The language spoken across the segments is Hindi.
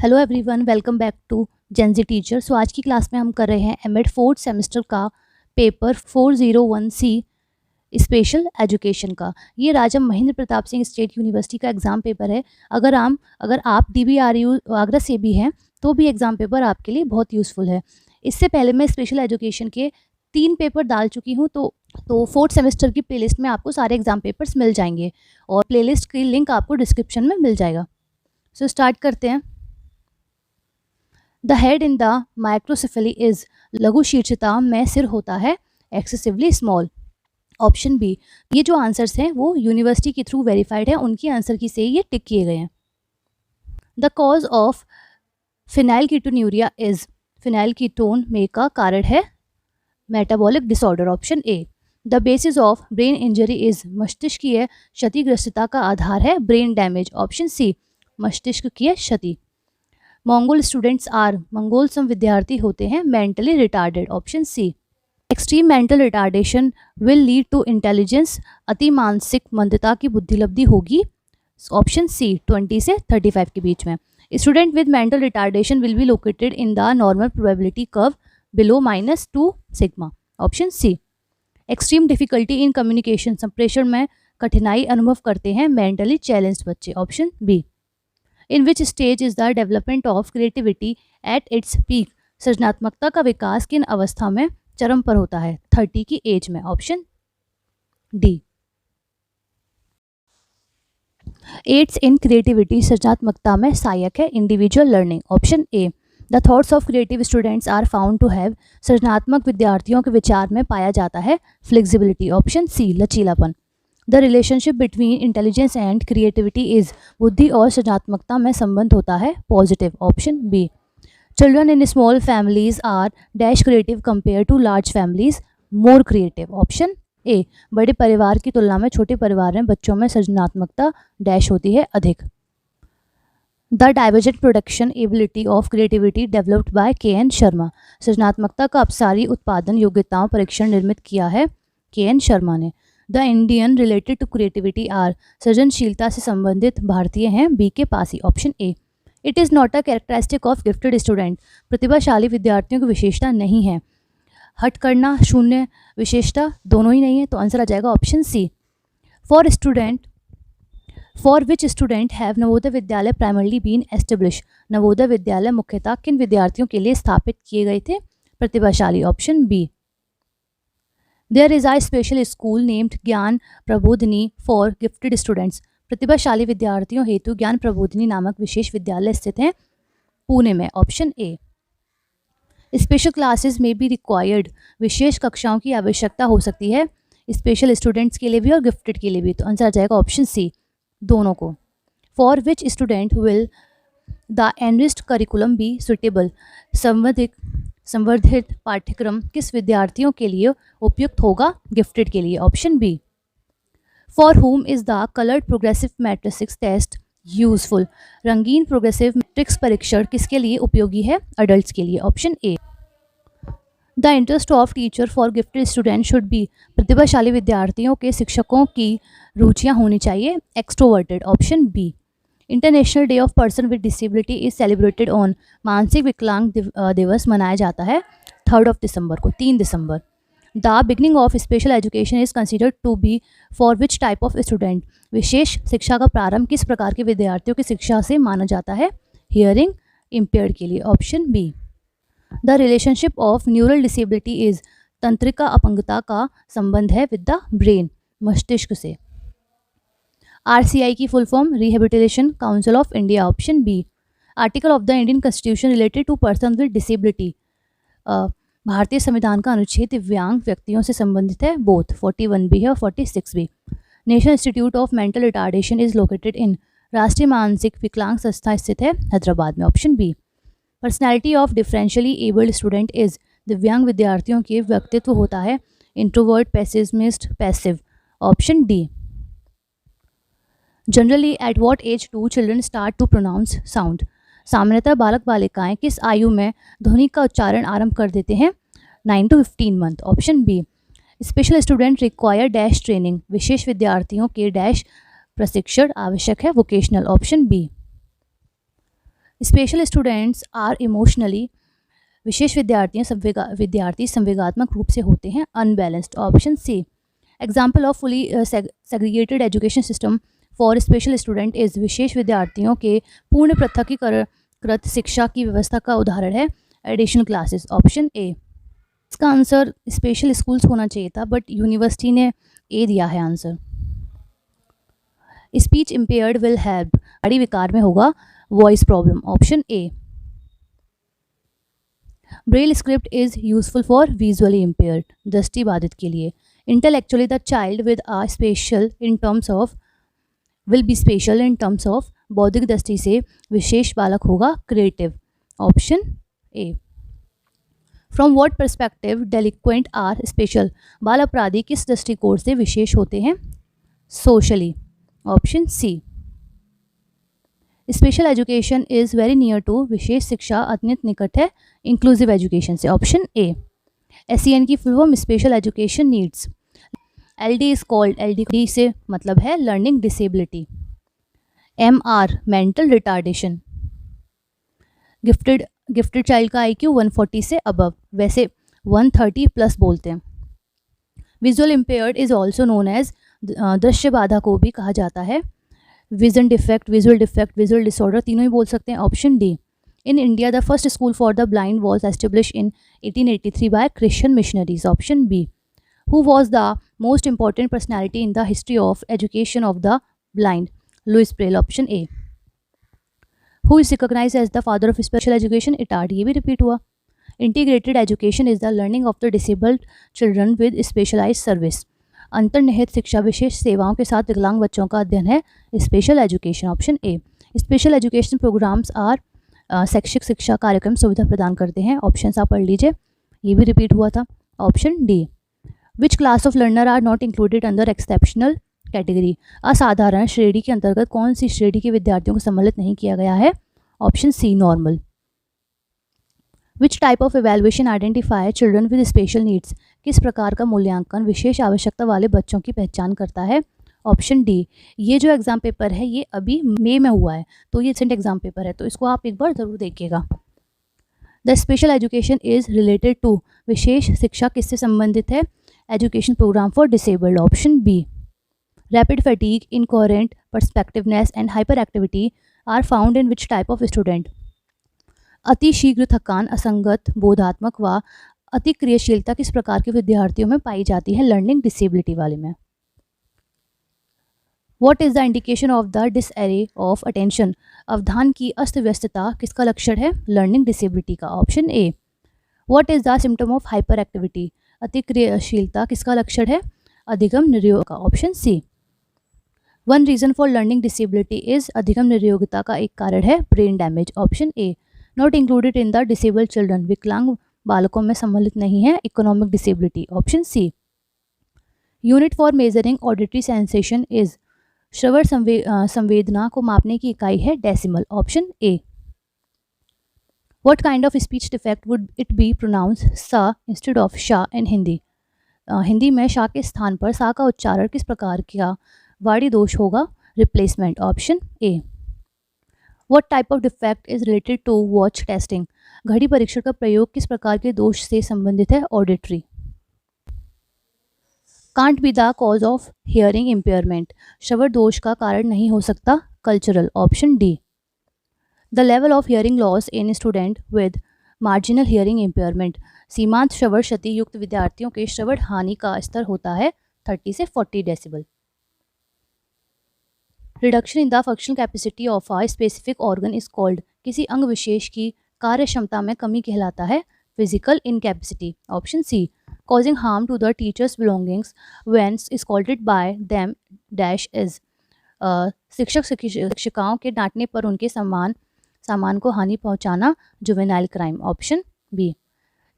Hello everyone, welcome back to Gen Z teacher. So आज की क्लास में हम कर रहे हैं एमएड फोर्थ सेमेस्टर का पेपर 401C स्पेशल एजुकेशन का। ये राजा महेंद्र प्रताप सिंह स्टेट यूनिवर्सिटी का एग्ज़ाम पेपर है। अगर आप DBRU आगरा से भी हैं तो भी एग्ज़ाम पेपर आपके लिए बहुत यूज़फुल है। इससे पहले मैं स्पेशल एजुकेशन के 3 पेपर डाल चुकी हूँ, तो फोर्थ सेमेस्टर की प्लेलिस्ट में आपको सारे एग्ज़ाम पेपर्स मिल जाएंगे और प्लेलिस्ट की लिंक आपको डिस्क्रिप्शन में मिल जाएगा। सो स्टार्ट करते हैं। The head in the microcephaly is, लघु शीर्षता में सिर होता है एक्सेसिवली स्मॉल। Option B. ये जो आंसर्स हैं वो यूनिवर्सिटी के थ्रू वेरीफाइड है, उनकी आंसर की से ये टिक किए गए हैं। The cause of phenylketonuria is, phenyl ketone में का कारण है metabolic disorder. Option A. The basis of brain injury is, मस्तिष्कीय क्षतिग्रस्तता का आधार है ब्रेन डैमेज। ऑप्शन सी, मस्तिष्क की क्षति। मंगोल स्टूडेंट्स आर, मंगोल सम विद्यार्थी होते हैं mentally retarded. Option C. Extreme mental retardation will lead to intelligence, अति मानसिक मंदता की बुद्धिलब्धि होगी। ऑप्शन सी, 20 से 35 के बीच में। Student with mental retardation will be located in the normal probability curve below -2 sigma. Option C. Extreme difficulty in communication, संप्रेषण में कठिनाई अनुभव करते हैं मेंटली चैलेंज्ड बच्चे। Option B. In which stage is the development of creativity at its peak, सृजनात्मकता का विकास किन अवस्था में चरम पर होता है 30 की एज में। Option D. Aids in creativity, सृजनात्मकता में सहायक है individual learning. Option A. The thoughts of creative students are found to have, सृजनात्मक विद्यार्थियों के विचार में पाया जाता है फ्लेक्सिबिलिटी। ऑप्शन सी, लचीलापन। The relationship between intelligence and creativity is, बुद्धि और सृजनात्मकता में संबंध होता है positive. Option B. Children in small families are dash creative compare to large families more creative. Option A. बड़े परिवार की तुलना में छोटे परिवार में बच्चों में सृजनात्मकता डैश होती है अधिक। The divergent production ability of creativity developed by KN Sharma, सृजनात्मकता का अपसारी उत्पादन योग्यताओं परीक्षण निर्मित किया है KN शर्मा ने। The Indian related to creativity are, सृजनशीलता से संबंधित भारतीय हैं बी के पास ही। Option A. It is not a characteristic of gifted student, प्रतिभाशाली विद्यार्थियों की विशेषता नहीं है। हट करना, शून्य विशेषता, दोनों ही नहीं है, तो आंसर आ जाएगा option C. For which student have Navodaya Vidyalaya primarily been establish, Navodaya Vidyalaya मुख्यतः किन विद्यार्थियों के लिए स्थापित किए गए थे प्रतिभाशाली। Option B. There is a special school named Gyan Prabodhini for gifted students, प्रतिभाशाली विद्यार्थियों हेतु ज्ञान प्रबोधिनी नामक विशेष विद्यालय स्थित हैं पुणे में। Option A. स्पेशल क्लासेस में बी रिक्वायर्ड, विशेष कक्षाओं की आवश्यकता हो सकती है स्पेशल स्टूडेंट्स के लिए भी और गिफ्टेड के लिए भी, तो आंसर आ जाएगा ऑप्शन सी, दोनों को। For which student will the enriched curriculum be suitable, संवर्धित पाठ्यक्रम किस विद्यार्थियों के लिए उपयुक्त होगा गिफ्टेड के लिए। Option B. For whom is the coloured progressive matrices test useful, रंगीन प्रोग्रेसिव मैट्रिक्स परीक्षण किसके लिए उपयोगी है एडल्ट्स के लिए। Option A. The interest of teacher for gifted student should be, प्रतिभाशाली विद्यार्थियों के शिक्षकों की रुचियां होनी चाहिए extroverted. Option B. International day of person with disability is celebrated on, मानसिक विकलांग दिवस मनाया जाता है 3 दिसंबर को, 3 दिसंबर। The beginning of special education is considered to be for which type of student, विशेष शिक्षा का प्रारंभ किस प्रकार के विद्यार्थियों की शिक्षा से माना जाता है हियरिंग इम्पेयर्ड के लिए। Option B. The relationship of neural disability is, तंत्रिका अपंगता का संबंध है विद द ब्रेन, मस्तिष्क से। RCI की full form rehabilitation council of India. Option B. Article of the Indian constitution related to person with disability, भारतीय संविधान का अनुच्छेद दिव्यांग व्यक्तियों से संबंधित है, बोथ 41B है और 46B। National institute of mental retardation is located in, राष्ट्रीय मानसिक विकलांग संस्था स्थित है हैदराबाद में। Option B. Personality of differentially abled student is, दिव्यांग विद्यार्थियों के व्यक्तित्व होता है introvert, pessimist, passive. Option D. Generally at what age do children start to pronounce sound, सामान्यतः बालक बालिकाएं किस आयु में ध्वनि का उच्चारण आरंभ कर देते हैं 9 to 15 month. Option B. Special student require dash training, विशेष विद्यार्थियों के डैश प्रशिक्षण आवश्यक है vocational. Option B. Special students are emotionally, विशेष विद्यार्थी संवेगात्मक रूप से होते हैं unbalanced. Option C. Example of fully segregated education system for special student is, विशेष विद्यार्थियों के पूर्ण पृथकीकृत शिक्षा की व्यवस्था का उदाहरण है एडिशनल क्लासेस। Option A. इसका आंसर स्पेशल स्कूल्स होना चाहिए था, बट यूनिवर्सिटी ने ए दिया है answer. Speech impaired will have, बड़ी विकार में होगा voice problem. Option A. Braille script is useful for visually impaired, दृष्टि बाधित के लिए। Intellectually the child with a special in terms of, will be special in terms of, बौद्धिक दृष्टि से विशेष बालक होगा creative. Option A. From what perspective delinquent are special, बाल अपराधी किस दृष्टिकोण से विशेष होते हैं socially. Option C. Special education is very near to, विशेष शिक्षा अत्यंत निकट है इंक्लूसिव एजुकेशन से। Option A. SEN की full form special education needs. LD is called, LD से मतलब है learning disability. MR mental retardation. Gifted child का IQ 140 से अबव, वैसे 130 प्लस बोलते हैं। Visual impaired is also known as, दृश्य बाधा को भी कहा जाता है विजन डिफेक्ट, विजुअल डिसऑर्डर, तीनों ही बोल सकते हैं। Option D. In India the first school for the blind was establish in 1883 by Christian missionaries. Option B. Who was the most important personality in the history of education of the blind, Louis Braille. Option A. Who is recognise as the father of special education, Itard, ये भी रिपीट हुआ। Integrated education is the learning of the disabled children with specialise service, अंतर्निहित शिक्षा विशेष सेवाओं के साथ विकलांग बच्चों का अध्ययन है special education. Option A. Special education programmes are, शैक्षिक शिक्षा कार्यक्रम सुविधा प्रदान करते हैं। ऑप्शन आप पढ़ लीजिए, ये भी रिपीट हुआ था। Option D. Which class of learner are not included under exceptional category, असाधारण श्रेणी के अंतर्गत कौन सी श्रेणी के विद्यार्थियों को सम्मिलित नहीं किया गया है। Option C normal. Which type of evaluation identify children with special needs, किस प्रकार का मूल्यांकन विशेष आवश्यकता वाले बच्चों की पहचान करता है। Option D. ये जो एग्जाम पेपर है ये अभी मई में हुआ है, तो ये रिसेंट एग्जाम पेपर है, तो इसको आप एक बार ज़रूर देखिएगा। The special education is related to, विशेष शिक्षा किससे संबंधित है education program for disabled. Option B. Rapid fatigue, incoherent perspectiveness and hyper activity are found in which type of student, अति शीघ्र थकान, असंगत बोधात्मक व अति क्रियाशीलता किस प्रकार के विद्यार्थियों में पाई जाती है लर्निंग डिसेबिलिटी वाले में। What is the indication of the disarray of attention, अवधान की अस्त व्यस्तता किसका लक्षण है लर्निंग डिसेबिलिटी का। Option A. What is the symptom of hyperactivity, अति क्रियाशीलता किसका लक्षण है अधिगम निर्योग का। Option C. One reason for learning disability is, अधिगम निर्योग्यता का एक कारण है brain damage. Option A. Not included in the disabled children, विकलांग बालकों में सम्मिलित नहीं है economic disability. Option C. Unit for measuring auditory sensation is, श्रवण संवेदना को मापने की इकाई है decimal. Option A. What kind of speech defect would it be pronounce सा इंस्टेड ऑफ शाह इन हिंदी, हिंदी में शाह के स्थान पर सा का उच्चारण किस प्रकार का वाणी दोष होगा replacement. Option A. What type of defect is related to watch testing, घड़ी परीक्षण का प्रयोग किस प्रकार के दोष से संबंधित है auditory. Can't be the cause of hearing impairment, श्रवण दोष का कारण नहीं हो सकता cultural. Option D. The level of hearing loss in student with marginal hearing impairment, सीमांत श्रवण क्षति युक्त विद्यार्थियों के श्रवण हानि का स्तर होता है 30 से 40 decibel. Reduction in the functional capacity of a specific organ is called, किसी अंग विशेष की कार्य क्षमता में कमी कहलाता है physical incapacity. Option C. Causing harm to the teachers belongings when scolded by them dash is, शिक्षकाओं के डांटने पर उनके सामान को हानि पहुंचाना juvenile crime. Option B.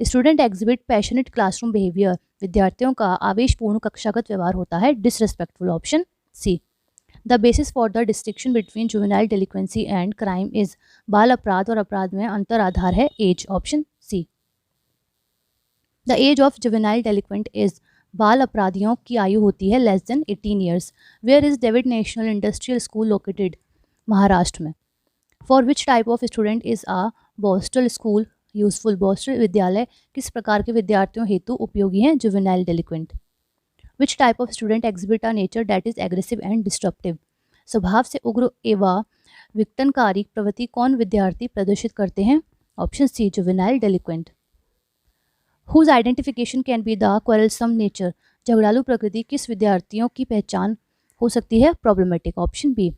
Student exhibit passionate classroom behaviour, विद्यार्थियों का आवेशपूर्ण कक्षागत व्यवहार होता है disrespectful. Option C. The basis for the distinction between juvenile delinquency and crime is, बाल अपराध और अपराध में अंतर आधार है age. Option C. The age of juvenile delinquent is, बाल अपराधियों की आयु होती है less than 18 years. Where is David national industrial school located, Maharashtra में। For which type of student is a borstal school useful? बोस्टल विद्यालय किस प्रकार के विद्यार्थियों हेतु उपयोगी हैं? Juvenile delinquent. Which type of student exhibit a nature that is aggressive and disruptive? स्वभाव से उग्र एवं विघटनकारी प्रवृत्ति कौन विद्यार्थी प्रदर्शित करते हैं? Option C, juvenile delinquent. Whose identification can be the quarrelsome nature? झगड़ालू प्रकृति किस विद्यार्थियों की पहचान हो सकती है? Problematic. Option B.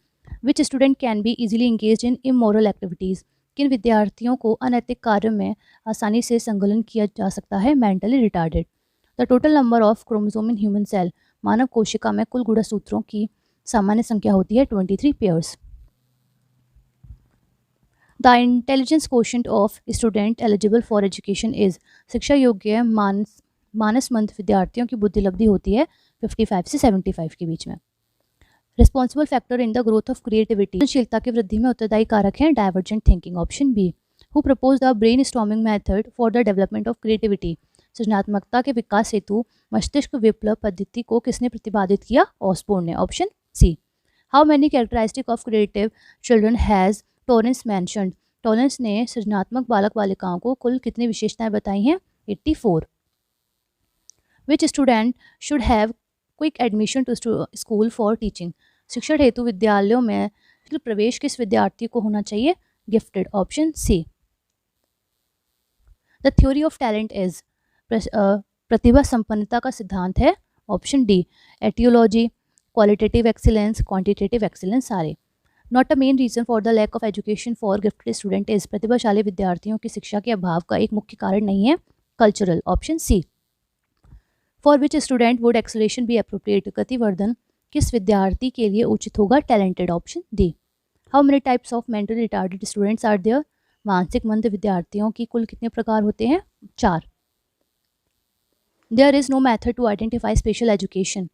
Which student can be easily engage in immoral activities? किन विद्यार्थियों को अनैतिक कार्यों में आसानी से संलग्न किया जा सकता है? Mentally retarded. The total number of chromosome in human cell? मानव कोशिका में कुल गुणसूत्रों की सामान्य संख्या होती है 23 pairs. The intelligence quotient of student eligible for education is? शिक्षा योग्य मानसमंद विद्यार्थियों की बुद्धि लब्धि होती है 55 से 75 के बीच में। Responsible factor in the growth of creativity? सृजनशीलता की वृद्धि में उत्तरदायी कारक हैं divergent thinking. Option B. Who propose the brainstorming method for the development of creativity? सृजनात्मकता के विकास हेतु मस्तिष्क विप्लव पद्धति को किसने प्रतिपादित किया? ऑसबोर्न ने। Option C. How many characteristic of creative children has Torrance mentioned? Torrance ने सृजनात्मक बालक बालिकाओं को कुल कितनी विशेषताएं बताई हैं? 84। Which student should have quick admission to school for teaching? शिक्षण हेतु विद्यालयों में प्रवेश किस विद्यार्थी को होना चाहिए? Gifted. Option C. The theory of talent is? प्रतिभा संपन्नता का सिद्धांत है। Option D. Aetiology, qualitative excellence, quantitative excellence, सारे। Not a main reason for the lack of education for gifted student is? प्रतिभाशाली विद्यार्थियों की शिक्षा के अभाव का एक मुख्य कारण नहीं है। Cultural. Option C. For which student would acceleration be appropriate? गतिवर्धन किस विद्यार्थी के लिए उचित होगा? Talented. Option D. How many types of mentally retarded students are there? मानसिक मंद विद्यार्थियों की कुल कितने प्रकार होते हैं? 4। There is no method to identify special education?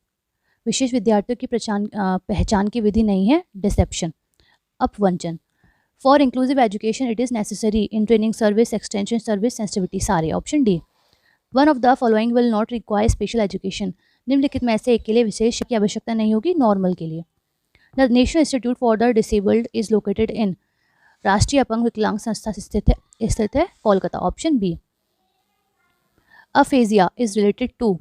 विशेष विद्यार्थियों की पहचान की विधि नहीं है। डिसेप्शन। अपवंचन। For inclusive education it is necessary in training service, extension service, sensitivity, सारे। Option D. One of the following will not require special education? निम्नलिखित में से एक के लिए विशेष की आवश्यकता नहीं होगी, नॉर्मल के लिए। The national institute for the disabled is located in? राष्ट्रीय अपंग विकलांग संस्था स्थित है Kolkata. Option B. Aphasia is related to?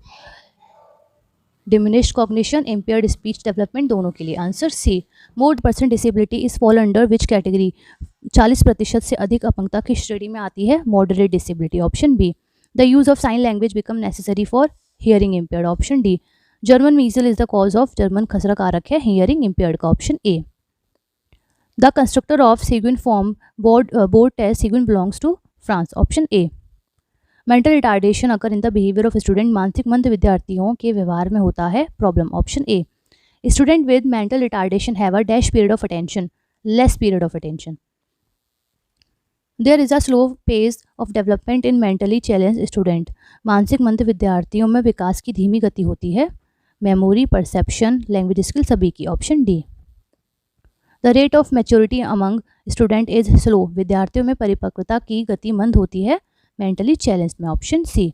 Diminished cognition, impaired speech development, दोनों के लिए। Answer C. More % disability is fall under which category? 40% से अधिक अपंगता की श्रेणी में आती है moderate disability. Option B. The use of sign language become necessary for hearing impaired. Option D. German मीजल is the cause of? German खसरा कारक है हियरिंग इम्पेयर्ड का। Option A. The constructor of Seguin form board test Seguin belongs to France. Option A. Mental retardation occur in the behaviour of student? मानसिक मंद विद्यार्थियों के व्यवहार में होता है problem. Option A. Student with mental retardation have a dash period of attention, less period of attention. There is a slow pace of development in mentally challenge student? मानसिक मंद विद्यार्थियों में विकास की धीमी गति होती है। मेमोरी, परसेप्शन, लैंग्वेज स्किल, सभी की। Option D. The rate of maturity among student is slow? विद्यार्थियों में परिपक्वता की गति मंद होती है मेंटली चैलेंज में। Option C.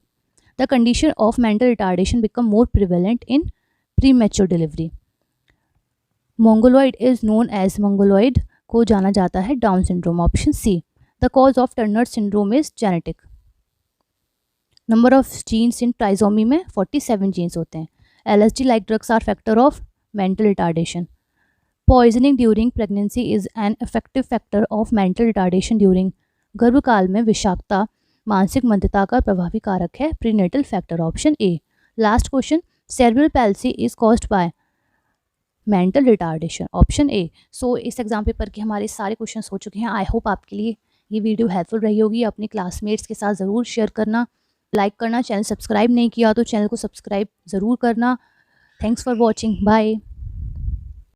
The condition of mental retardation become more prevalent in premature delivery? Mongoloid is known as? Mongoloid को जाना जाता है Down syndrome. Option C. The cause of Turner syndrome is genetic? Number of genes in trisomy में 47 जीन्स होते हैं। LSD like drugs are factor of mental retardation? Poisoning during pregnancy is an effective factor of mental retardation during? गर्भकाल में विषाक्तता मानसिक मंदता का प्रभावी कारक है prenatal factor. Option A. Last question. Cerebral palsy is caused by? Mental retardation. Option A. So इस एग्जाम पेपर के हमारे सारे क्वेश्चन हो चुके हैं। आई होप आपके लिए ये वीडियो हेल्पफुल रही होगी। अपने क्लासमेट्स के साथ ज़रूर शेयर करना, लाइक करना। चैनल सब्सक्राइब नहीं किया तो चैनल को सब्सक्राइब ज़रूर करना। Thanks for watching. बाय।